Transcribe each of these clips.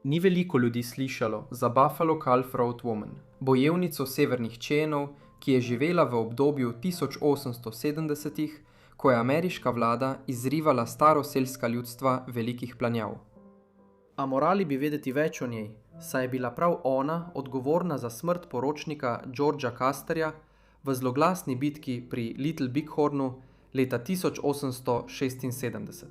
Ni veliko ljudi slišalo za Buffalo Calf Road Woman, bojevnico severnih Cheyenov, ki je živela v obdobju 1870-ih, ko je ameriška vlada izrivala staroselska ljudstva velikih planjav. A morali bi vedeti več o njej, saj je bila prav ona odgovorna za smrt poročnika Georgea Custerja v zloglasni bitki pri Little Bighornu leta 1876.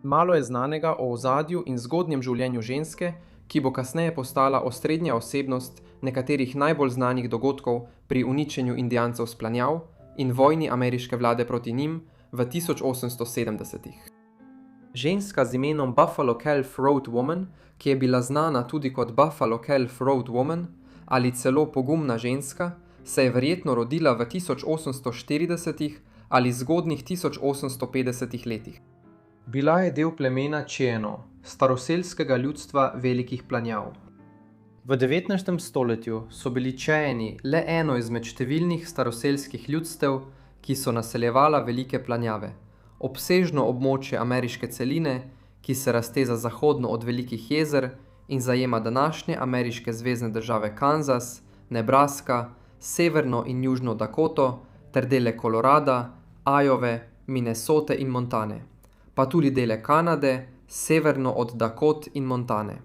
Malo je znanega o ozadju in zgodnjem življenju ženske, ki bo kasneje postala osrednja osebnost nekaterih najbolj znanih dogodkov pri uničenju Indijancev s planjav in vojni ameriške vlade proti njim v 1870-ih. Ženska z imenom Buffalo Calf Road Woman, ki je bila znana tudi kot Buffalo Calf Road Woman ali celo pogumna ženska, se je verjetno rodila v 1840-ih ali zgodnjih 1850-ih letih. Bila je del plemena Cheyenov, staroselskega ljudstva velikih planjav. V 19. stoletju so bili Cheyeni le eno izmed številnih staroselskih ljudstev, ki so naseljevala velike planjave, obsežno območje ameriške celine, ki se razteza zahodno od velikih jezer in zajema današnje ameriške zvezne države Kansas, Nebraska, severno in južno Dakoto ter dele Kolorada, Iove, Minnesote in Montane, pa tudi dele Kanade, severno od Dakot in Montane.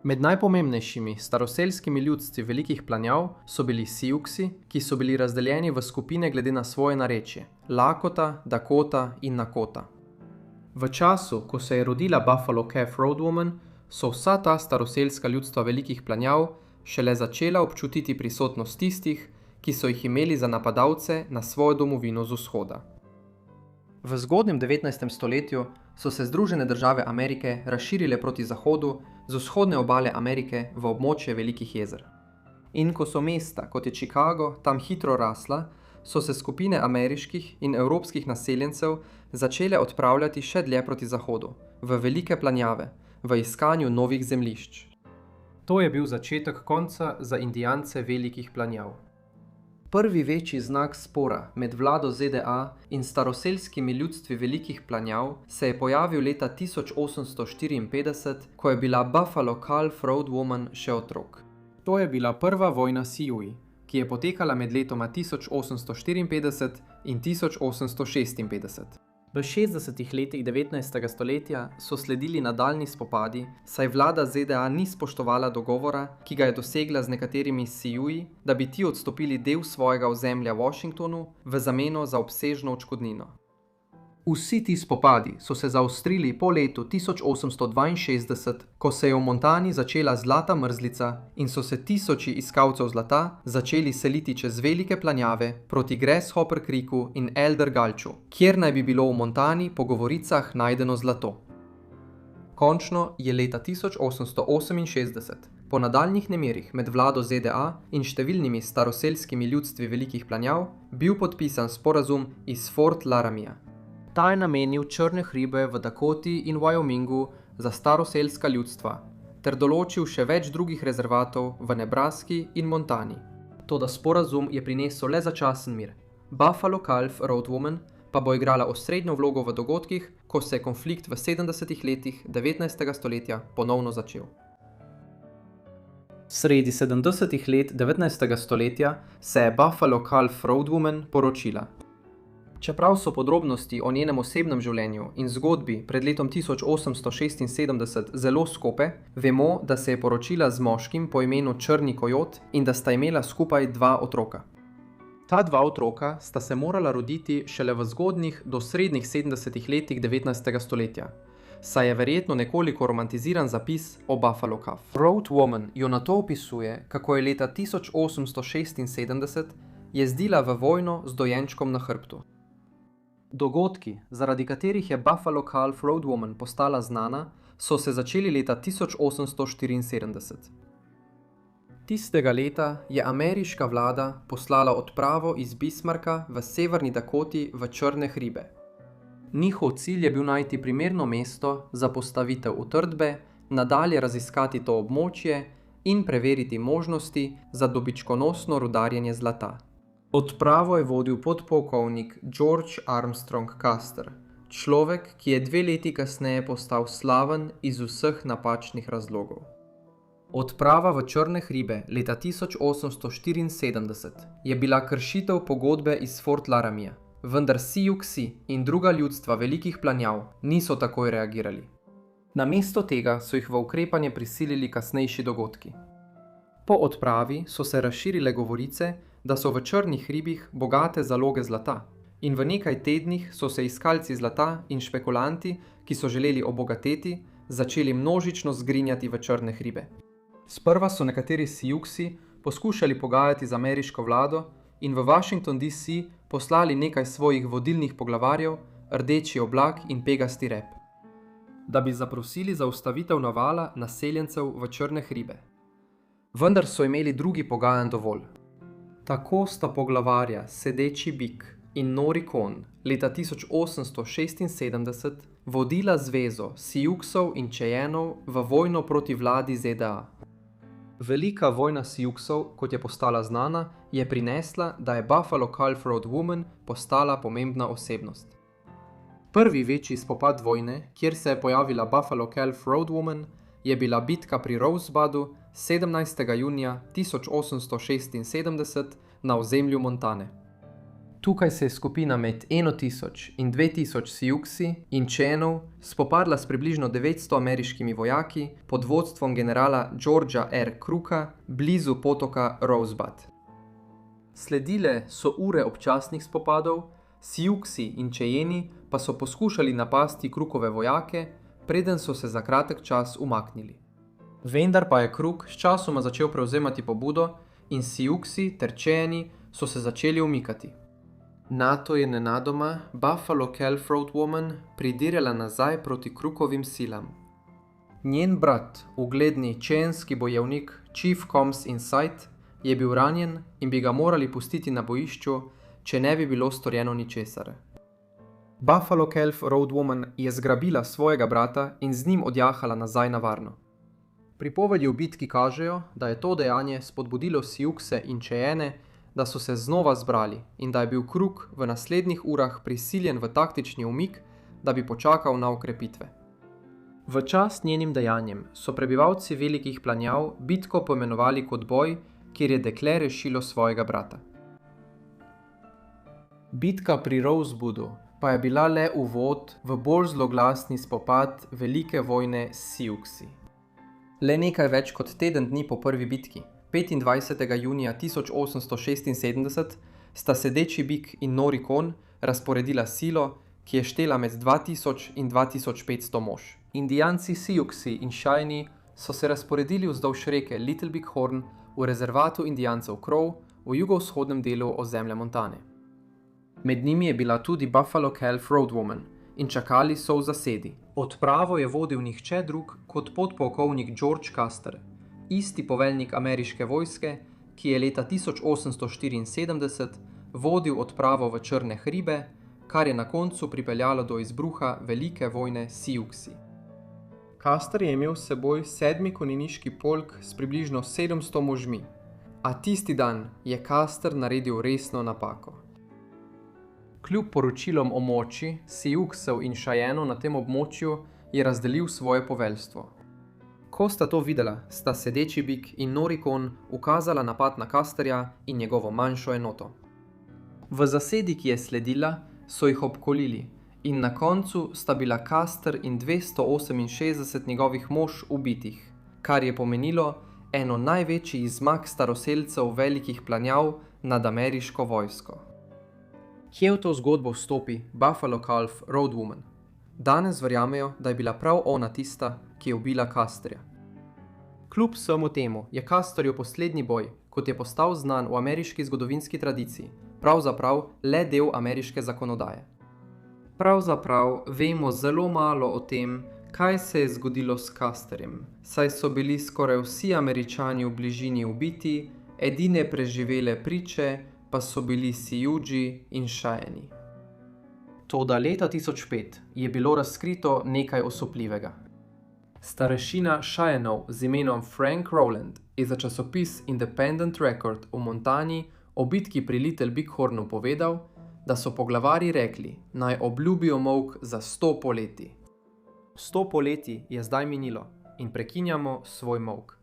Med najpomembnejšimi staroselskimi ljudstvi velikih planjav so bili Siouxi, ki so bili razdeljeni v skupine glede na svoje narečje: Lakota, Dakota in Nakota. V času, ko se je rodila Buffalo Calf Road Woman, so vsa ta staroselska ljudstva velikih planjav šele začela občutiti prisotnost tistih, ki so jih imeli za napadalce na svojo domovino z vzhoda. V zgodnjem 19. stoletju so se Združene države Amerike razširile proti zahodu z vzhodne obale Amerike v območje velikih jezer. In ko so mesta, kot je Chicago, tam hitro rasla, so se skupine ameriških in evropskih naseljencev začele odpravljati še dlje proti zahodu, v velike planjave, v iskanju novih zemljišč. To je bil začetek konca za Indijance velikih planjav. Prvi večji znak spora med vlado ZDA in staroselskimi ljudstvi velikih planjav se je pojavil leta 1854, ko je bila Buffalo Calf Road Woman še otrok. To je bila prva vojna Sioux, ki je potekala med letoma 1854 in 1856. V 60. letih 19. stoletja so sledili nadaljnji spopadi, saj vlada ZDA ni spoštovala dogovora, ki ga je dosegla z nekaterimi Sioux, da bi ti odstopili del svojega ozemlja Washingtonu v zameno za obsežno odškodnino. Vsi ti spopadi so se zaostrili po letu 1862, ko se je v Montani začela zlata mrzlica in so se tisoči iskalcev zlata začeli seliti čez velike planjave proti Grasshopper Creeku in Elder Gulchu, kjer naj bi bilo v Montani po govoricah najdeno zlato. Končno je leta 1868, po nadaljnjih nemirih med vlado ZDA in številnimi staroselskimi ljudstvi velikih planjav, bil podpisan sporazum iz Fort Laramija. Ta je namenil črne hribe v Dakoti in Wyomingu za staroselska ljudstva, ter določil še več drugih rezervatov v Nebraski in Montani. Toda sporazum je prinesel le začasen mir. Buffalo Calf Road Woman pa bo igrala osrednjo vlogo v dogodkih, ko se je konflikt v 70. letih 19. stoletja ponovno začel. Sredi 70. let 19. stoletja se je Buffalo Calf Road Woman poročila. Čeprav so podrobnosti o njenem osebnem življenju in zgodbi pred letom 1876 zelo skope, vemo, da se je poročila z moškim po imenu Črni Kojot in da sta imela skupaj 2 otroka. Ta 2 otroka sta se morala roditi šele v zgodnjih do srednjih 70. letih 19. stoletja, saj je verjetno nekoliko romantiziran zapis o Buffalo Calf Road Woman jo na to opisuje, kako je leta 1876 jezdila v vojno z dojenčkom na hrbtu. Dogodki, zaradi katerih je Buffalo Calf Road Woman postala znana, so se začeli leta 1874. Tistega leta je ameriška vlada poslala odpravo iz Bismarcka v severni Dakoti v Črne hribe. Njihov cilj je bil najti primerno mesto za postavitev utrdbe, nadalje raziskati to območje in preveriti možnosti za dobičkonosno rudarjenje zlata. Odpravo je vodil podpolkovnik George Armstrong Custer, Človek, ki je 2 leti kasneje postal slaven iz vseh napačnih razlogov. Odprava v Črne hribe leta 1874 je bila kršitev pogodbe iz Fort Laramija, vendar Siouxsi in druga ljudstva velikih planjav niso takoj reagirali. Namesto tega so jih v ukrepanje prisilili kasnejši dogodki. Po odpravi so se razširile govorice, da so v Črnih hribih bogate zaloge zlata, in v nekaj tednih so se iskalci zlata in špekulanti, ki so želeli obogateti, začeli množično zgrinjati v Črne hribe. Sprva so nekateri Siouxsi poskušali pogajati z ameriško vlado in v Washington DC poslali nekaj svojih vodilnih poglavarjev, Rdeči oblak in Pegasti rep, da bi zaprosili za ustavitev navala naseljencev v Črne hribe. Vendar so imeli drugi pogajanj dovolj. Tako sta poglavarja Sedeči bik in Nori kon leta 1876 vodila zvezo Siouxsov in Cheyenneov v vojno proti vladi ZDA. Velika vojna Siouxsov, kot je postala znana, je prinesla, da je Buffalo Calf Road Woman postala pomembna osebnost. Prvi večji spopad vojne, kjer se je pojavila Buffalo Calf Road Woman, je bila bitka pri Rosebudu 17. junija 1876 na ozemlju Montane. Tukaj se je skupina med 1000 in 2000 Siouxsi in Cheyennov spopadla s približno 900 ameriškimi vojaki pod vodstvom generala Georgea R. Crooka blizu potoka Rosebud. Sledile so ure občasnih spopadov, Siouxsi in Cheyenne pa so poskušali napasti Crookove vojake, preden so se za kratek čas umaknili. Vendar pa je Crook sčasoma začel prevzemati pobudo in Siouxsi ter Cheyenne so se začeli umikati. Nato je nenadoma Buffalo Calf Road Woman pridirala nazaj proti Crookovim silam. Njen brat, ugledni cheyenski bojevnik Chief Combs Insight, je bil ranjen in bi ga morali pustiti na bojišču, če ne bi bilo storjeno ničesar. Buffalo Calf Road Woman je zgrabila svojega brata in z njim odjahala nazaj na varno. Pripovedi v bitki kažejo, da je to dejanje spodbudilo Siouxse in Cheyenne, da so se znova zbrali in da je bil Crook v naslednjih urah prisiljen v taktični umik, da bi počakal na okrepitve. V čast njenim dejanjem so prebivalci velikih planjav bitko poimenovali kot boj, kjer je dekle rešilo svojega brata. Bitka pri Rosebudu pa je bila le uvod v bolj zloglasni spopad velike vojne s Siouxsi. Le nekaj več kot teden dni po prvi bitki, 25. junija 1876, sta Sedeči bik in Nori kon razporedila silo, ki je štela med 2000 in 2500 mož. Indijanci Siouxsi in Cheyenne so se razporedili vzdolž reke Little Big Horn v rezervatu indijancev Crow v jugovzhodnem delu ozemlja Montane. Med njimi je bila tudi Buffalo Calf Road Woman in čakali so v zasedi. Odpravo je vodil nihče drug kot podpolkovnik George Custer, isti poveljnik ameriške vojske, ki je leta 1874 vodil odpravo v Črne hribe, kar je na koncu pripeljalo do izbruha velike vojne Siouxsi. Custer je imel s seboj 7. konjeniški polk s približno 700 možmi, a tisti dan je Custer naredil resno napako. Kljub poročilom o moči Siouxsov in Cheyennov na tem območju je razdelil svoje poveljstvo. Ko sta to videla, sta Sedeči bik in Nori kon ukazala napad na Custerja in njegovo manjšo enoto. V zasedi, ki je sledila, so jih obkolili in na koncu sta bila Custer in 268 njegovih mož ubitih, kar je pomenilo eno največjih zmag staroselcev velikih planjav nad ameriško vojsko. Kje v to zgodbo vstopi Buffalo Calf Road Woman? Danes verjamejo, da je bila prav ona tista, ki je ubila Custerja. Kljub vsemu temu je Custerjev poslednji boj, kot je postal znan v ameriški zgodovinski tradiciji, pravzaprav le del ameriške zakonodaje. Pravzaprav vemo zelo malo o tem, kaj se je zgodilo s Custerjem, saj so bili skoraj vsi Američani v bližini ubiti, edine preživele priče pa so bili Siouxsi in Cheyenne. Toda leta 1005 je bilo razkrito nekaj osupljivega. Starešina Cheyennov z imenom Frank Rowland je za časopis Independent Record v Montani o bitki pri Little Big Hornu povedal, da so poglavarji rekli, naj obljubijo molk za 100 poletij. 100 poletij je zdaj minilo in prekinjamo svoj molk.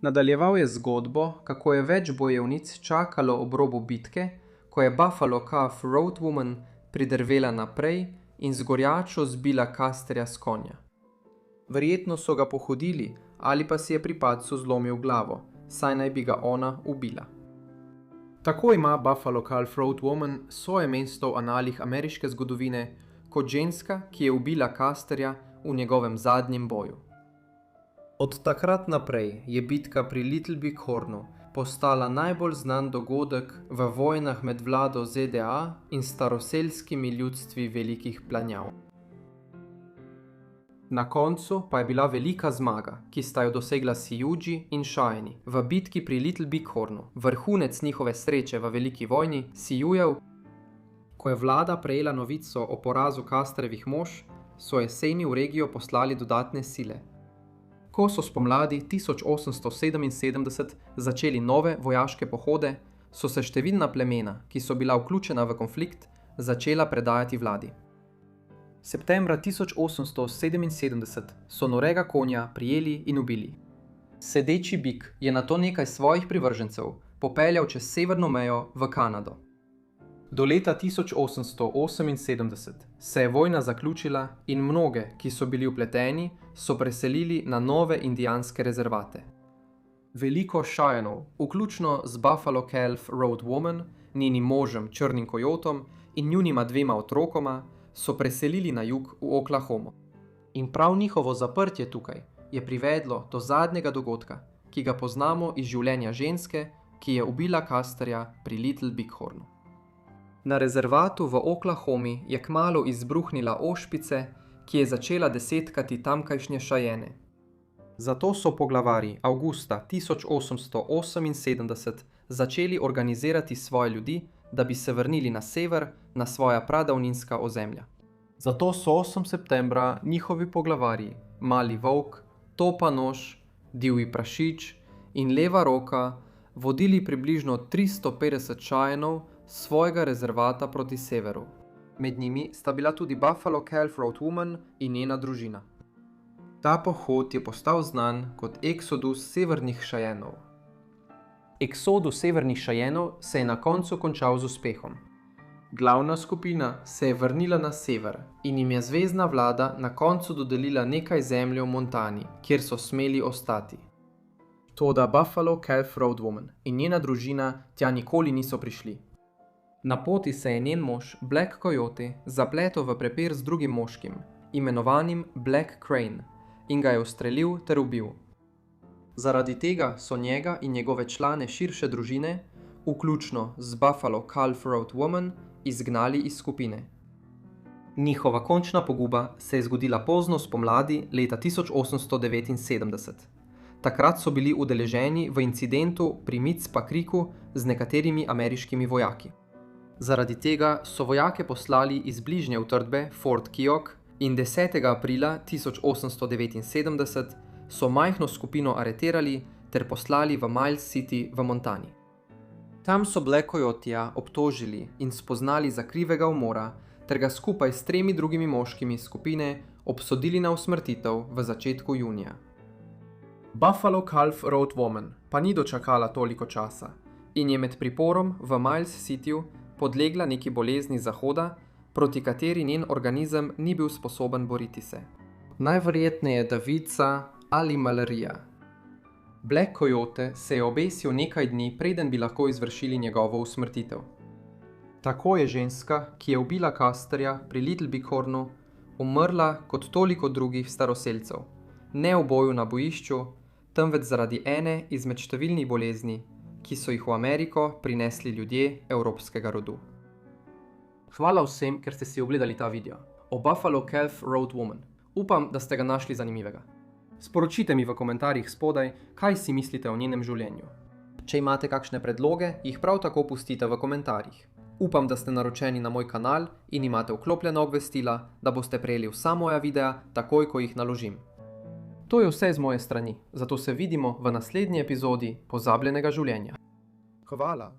Nadaljeval je zgodbo, kako je več bojevnic čakalo ob robu bitke, ko je Buffalo Calf Road Woman pridrvela naprej in z gorjačo zbila Custerja s konja. Verjetno so ga pohodili ali pa si je pri padcu zlomil glavo, saj naj bi ga ona ubila. Tako ima Buffalo Calf Road Woman svoje mesto v analih ameriške zgodovine kot ženska, ki je ubila Custerja v njegovem zadnjem boju. Od takrat naprej je bitka pri Little Big Hornu postala najbolj znan dogodek v vojnah med vlado ZDA in staroselskimi ljudstvi velikih planjav. Na koncu pa je bila velika zmaga, ki sta jo dosegla Siouxi in Cheyenne v bitki pri Little Big Hornu, vrhunec njihove sreče v veliki vojni Siouxev. Ko je vlada prejela novico o porazu Custerjevih mož, so jeseni v regijo poslali dodatne sile. Ko so spomladi 1877 začeli nove vojaške pohode, so se številna plemena, ki so bila vključena v konflikt, začela predajati vladi. Septembra 1877 so norega konja prijeli in ubili. Sedeči bik je nato nekaj svojih privržencev popeljal čez severno mejo v Kanado. Do leta 1878 se je vojna zaključila in mnoge, ki so bili vpleteni, so preselili na nove indijanske rezervate. Veliko Cheyenneov, vključno z Buffalo Calf Road Woman, njenim možem Črnim kojotom in njunima 2 otrokoma, so preselili na jug v Oklahomo. In prav njihovo zaprtje tukaj je privedlo do zadnjega dogodka, ki ga poznamo iz življenja ženske, ki je ubila Custerja pri Little Big Hornu. Na rezervatu v Oklahomi je kmalu izbruhnila ošpice, ki je začela desetkati tamkajšnje Cheyenne. Zato so poglavarji avgusta 1878 začeli organizirati svoje ljudi, da bi se vrnili na sever, na svoja pradavninska ozemlja. Zato so 8. septembra njihovi poglavarji, Mali volk, Topa nož, Divji prašič in Leva roka vodili približno 350 Cheyenneov svojega rezervata proti severu. Med njimi sta bila tudi Buffalo Calf Road Woman in njena družina. Ta pohod je postal znan kot Eksodus severnih Cheyenneov. Eksodus severnih Cheyenneov se je na koncu končal z uspehom. Glavna skupina se je vrnila na sever in jim je zvezna vlada na koncu dodelila nekaj zemlje v Montani, kjer so smeli ostati. Toda Buffalo Calf Road Woman in njena družina tja nikoli niso prišli. Na poti se je njen mož Black Coyote zapletel v prepir z drugim moškim, imenovanim Black Crane, in ga je ustrelil ter ubil. Zaradi tega so njega in njegove člane širše družine, vključno z Buffalo Calf Road Woman, izgnali iz skupine. Njihova končna poguba se je zgodila pozno spomladi leta 1879. Takrat so bili udeleženi v incidentu pri Mizpah Creeku z nekaterimi ameriškimi vojaki. Zaradi tega so vojake poslali iz bližnje utrdbe Fort Keogh in 10. aprila 1879 so majhno skupino areterali ter poslali v Miles City v Montani. Tam so Black Coyoteja obtožili in spoznali za krivega umora ter ga skupaj s 3 drugimi moškimi skupine obsodili na usmrtitev v začetku junija. Buffalo Calf Road Woman pa ni dočakala toliko časa in je med priporom v Miles Cityju podlegla neki bolezni zahoda, proti kateri njen organizem ni bil sposoben boriti se. Najverjetneje davica ali malarija. Black Coyote se je obesil nekaj dni, preden bi lahko izvršili njegovo usmrtitev. Tako je ženska, ki je ubila Custerja pri Little Big Hornu, umrla kot toliko drugih staroselcev, ne v boju na bojišču, temveč zaradi ene izmed številnih bolezni, ki so jih v Ameriko prinesli ljudje evropskega rodu. Hvala vsem, ker ste si ogledali ta video o Buffalo Calf Road Woman. Upam, da ste ga našli zanimivega. Sporočite mi v komentarjih spodaj, kaj si mislite o njenem življenju. Če imate kakšne predloge, jih prav tako pustite v komentarjih. Upam, da ste naročeni na moj kanal in imate vklopljena obvestila, da boste prejeli vsa moja videa takoj, ko jih naložim. To je vse z moje strani, zato se vidimo v naslednji epizodi Pozabljenega življenja. Hvala.